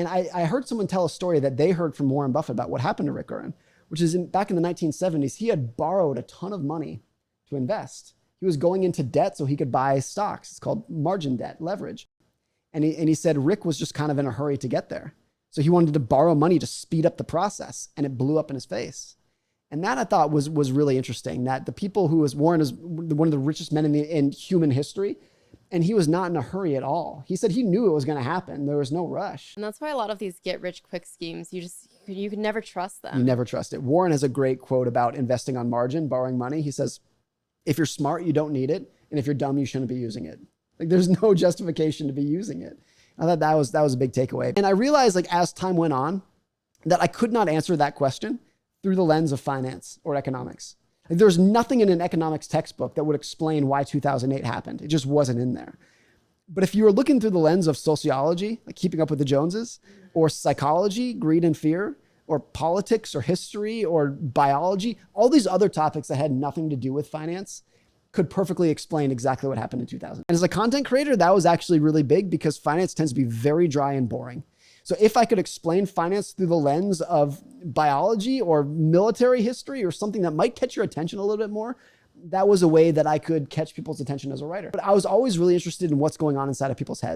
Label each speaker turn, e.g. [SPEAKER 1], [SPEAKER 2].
[SPEAKER 1] And I heard someone tell a story that they heard from Warren Buffett about what happened to Rick Guerin, which is back in the 1970s, he had borrowed a ton of money to invest. He was going into debt so he could buy stocks. It's called margin debt, leverage. And he said Rick was just kind of in a hurry to get there. So he wanted to borrow money to speed up the process, and it blew up in his face. And that I thought was really interesting, that the people who was Warren is one of the richest men in human history, and he was not in a hurry at all. He said he knew it was going to happen. There was no rush.
[SPEAKER 2] And that's why a lot of these get rich quick schemes, you can never trust them.
[SPEAKER 1] You never trust it. Warren has a great quote about investing on margin, borrowing money. He says, if you're smart, you don't need it. And if you're dumb, you shouldn't be using it. Like, there's no justification to be using it. I thought that was a big takeaway. And I realized, like, as time went on, that I could not answer that question through the lens of finance or economics. Like, there's nothing in an economics textbook that would explain why 2008 happened. It just wasn't in there. But if you were looking through the lens of sociology, like Keeping Up with the Joneses, or psychology, greed and fear, or politics or history or biology, all these other topics that had nothing to do with finance could perfectly explain exactly what happened in 2000. And as a content creator, that was actually really big because finance tends to be very dry and boring. So if I could explain finance through the lens of biology or military history or something that might catch your attention a little bit more, that was a way that I could catch people's attention as a writer. But I was always really interested in what's going on inside of people's heads.